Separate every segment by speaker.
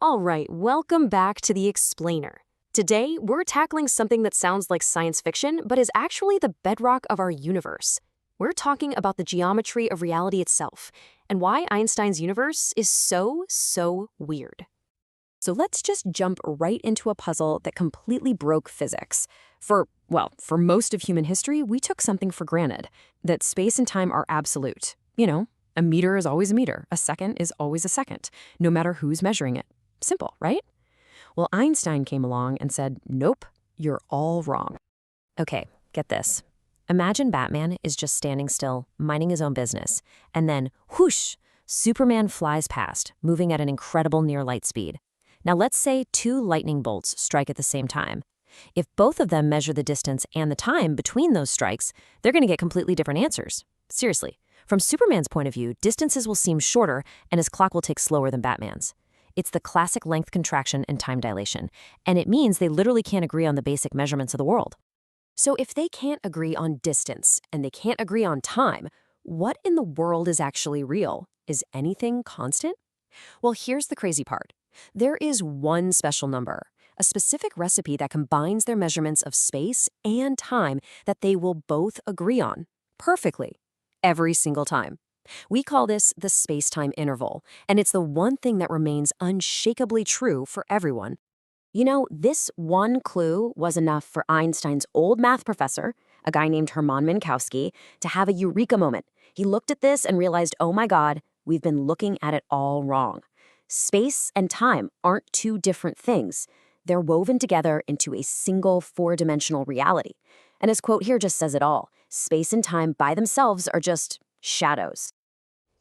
Speaker 1: All right, welcome back to The Explainer. Today, we're tackling something that sounds like science fiction, but is actually the bedrock of our universe. We're talking about the geometry of reality itself, and why Einstein's universe is so weird. So let's just jump right into a puzzle that completely broke physics. For most of human history, we took something for granted, that space and time are absolute. A meter is always a meter, a second is always a second, no matter who's measuring it. Simple, right? Well, Einstein came along and said, nope, you're all wrong. Okay, get this. Imagine Batman is just standing still, minding his own business, and then, whoosh, Superman flies past, moving at an incredible near-light speed. Now let's say two lightning bolts strike at the same time. If both of them measure the distance and the time between those strikes, they're going to get completely different answers. Seriously. From Superman's point of view, distances will seem shorter and his clock will tick slower than Batman's. It's the classic length contraction and time dilation, and it means they literally can't agree on the basic measurements of the world. So if they can't agree on distance and they can't agree on time, what in the world is actually real? Is anything constant? Well, here's the crazy part. There is one special number, a specific recipe that combines their measurements of space and time that they will both agree on, perfectly, every single time. We call this the space-time interval, and it's the one thing that remains unshakably true for everyone. This one clue was enough for Einstein's old math professor, a guy named Hermann Minkowski, to have a eureka moment. He looked at this and realized, oh my God, we've been looking at it all wrong. Space and time aren't two different things. They're woven together into a single four-dimensional reality. And his quote here just says it all. Space and time by themselves are just shadows.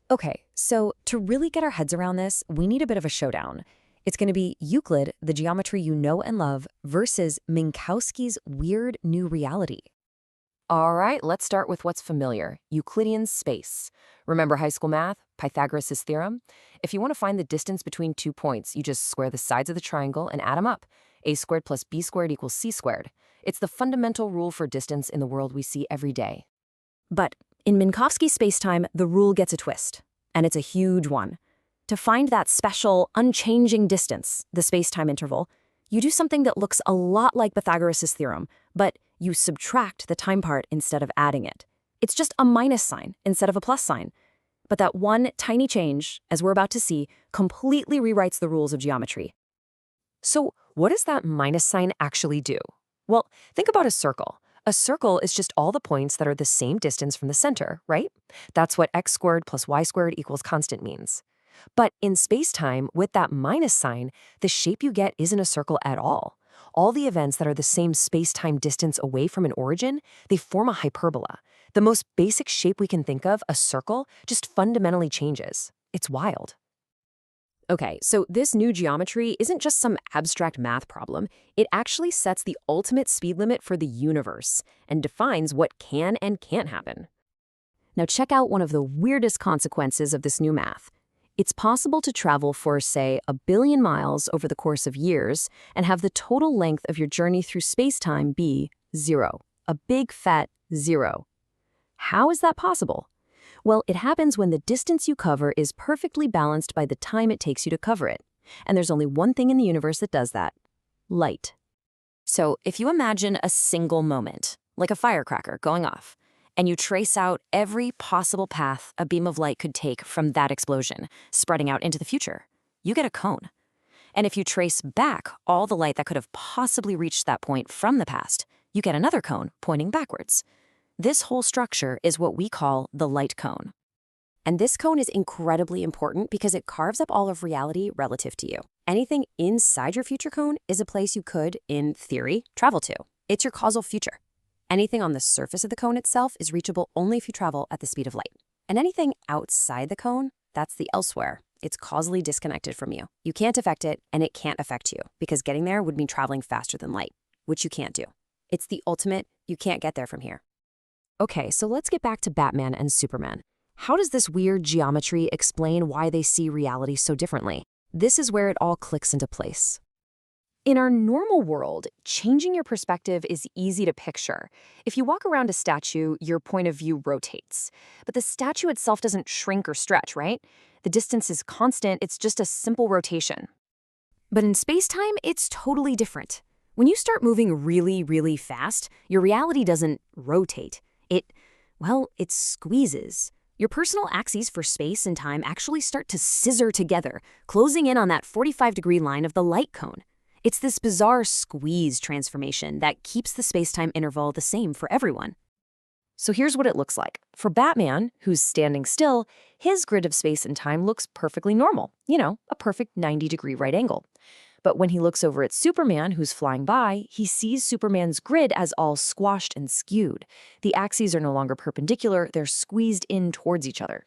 Speaker 1: Okay, so to really get our heads around this, we need a bit of a showdown. It's going to be Euclid, the geometry you know and love, versus Minkowski's weird new reality. All right, let's start with what's familiar, Euclidean space. Remember high school math, Pythagoras' theorem? If you want to find the distance between 2 points, you just square the sides of the triangle and add them up. A squared plus b squared equals c squared. It's the fundamental rule for distance in the world we see every day. But in Minkowski spacetime, the rule gets a twist, and it's a huge one. To find that special, unchanging distance, the spacetime interval, you do something that looks a lot like Pythagoras' theorem, but you subtract the time part instead of adding it. It's just a minus sign instead of a plus sign. But that one tiny change, as we're about to see, completely rewrites the rules of geometry. So what does that minus sign actually do? Well, think about a circle. A circle is just all the points that are the same distance from the center, right? That's what x squared plus y squared equals constant means. But in space-time, with that minus sign, the shape you get isn't a circle at all. All the events that are the same space-time distance away from an origin, they form a hyperbola. The most basic shape we can think of, a circle, just fundamentally changes. It's wild. Okay, so this new geometry isn't just some abstract math problem. It actually sets the ultimate speed limit for the universe and defines what can and can't happen. Now check out one of the weirdest consequences of this new math. It's possible to travel for, say, 1 billion miles over the course of years and have the total length of your journey through space-time be 0. A big fat 0. How is that possible? Well, it happens when the distance you cover is perfectly balanced by the time it takes you to cover it. And there's only one thing in the universe that does that: light. So if you imagine a single moment, like a firecracker going off, and you trace out every possible path a beam of light could take from that explosion, spreading out into the future, you get a cone. And if you trace back all the light that could have possibly reached that point from the past, you get another cone pointing backwards. This whole structure is what we call the light cone. And this cone is incredibly important because it carves up all of reality relative to you. Anything inside your future cone is a place you could, in theory, travel to. It's your causal future. Anything on the surface of the cone itself is reachable only if you travel at the speed of light. And anything outside the cone, that's the elsewhere. It's causally disconnected from you. You can't affect it, and it can't affect you, because getting there would mean traveling faster than light, which you can't do. It's the ultimate, you can't get there from here. Okay, so let's get back to Batman and Superman. How does this weird geometry explain why they see reality so differently? This is where it all clicks into place. In our normal world, changing your perspective is easy to picture. If you walk around a statue, your point of view rotates. But the statue itself doesn't shrink or stretch, right? The distance is constant, it's just a simple rotation. But in space-time, it's totally different. When you start moving really, really fast, your reality doesn't rotate. It squeezes. Your personal axes for space and time actually start to scissor together, closing in on that 45-degree line of the light cone. It's this bizarre squeeze transformation that keeps the space-time interval the same for everyone. So here's what it looks like. For Batman, who's standing still, his grid of space and time looks perfectly normal. A perfect 90-degree right angle. But when he looks over at Superman, who's flying by, he sees Superman's grid as all squashed and skewed. The axes are no longer perpendicular, they're squeezed in towards each other.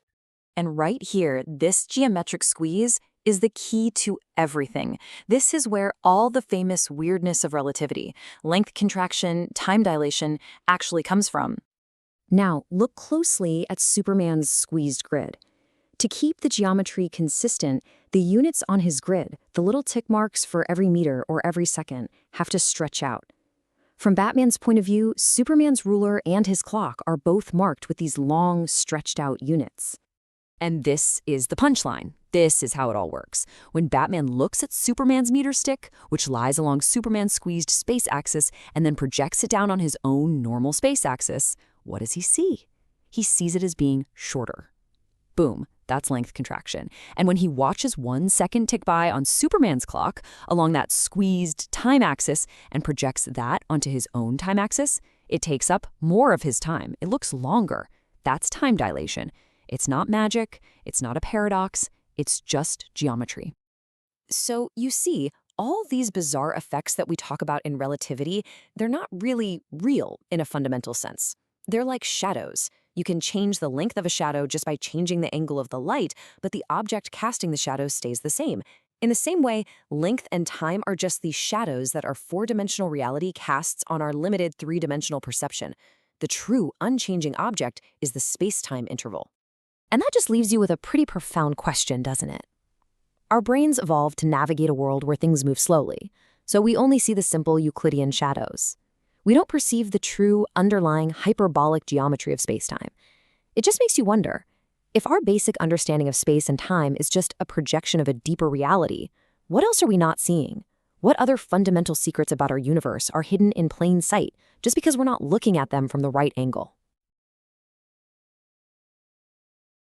Speaker 1: And right here, this geometric squeeze is the key to everything. This is where all the famous weirdness of relativity, length contraction, time dilation, actually comes from. Now, look closely at Superman's squeezed grid. To keep the geometry consistent, the units on his grid, the little tick marks for every meter or every second, have to stretch out. From Batman's point of view, Superman's ruler and his clock are both marked with these long, stretched-out units. And this is the punchline. This is how it all works. When Batman looks at Superman's meter stick, which lies along Superman's squeezed space axis, and then projects it down on his own normal space axis, what does he see? He sees it as being shorter. Boom, that's length contraction. And when he watches 1 second tick by on Superman's clock along that squeezed time axis and projects that onto his own time axis, it takes up more of his time. It looks longer. That's time dilation. It's not magic. It's not a paradox. It's just geometry. So you see, all these bizarre effects that we talk about in relativity, they're not really real in a fundamental sense. They're like shadows. You can change the length of a shadow just by changing the angle of the light, but the object casting the shadow stays the same. In the same way, length and time are just the shadows that our 4-dimensional reality casts on our limited 3-dimensional perception. The true, unchanging object is the space-time interval. And that just leaves you with a pretty profound question, doesn't it? Our brains evolved to navigate a world where things move slowly, so we only see the simple Euclidean shadows. We don't perceive the true, underlying, hyperbolic geometry of space-time. It just makes you wonder, if our basic understanding of space and time is just a projection of a deeper reality, what else are we not seeing? What other fundamental secrets about our universe are hidden in plain sight just because we're not looking at them from the right angle?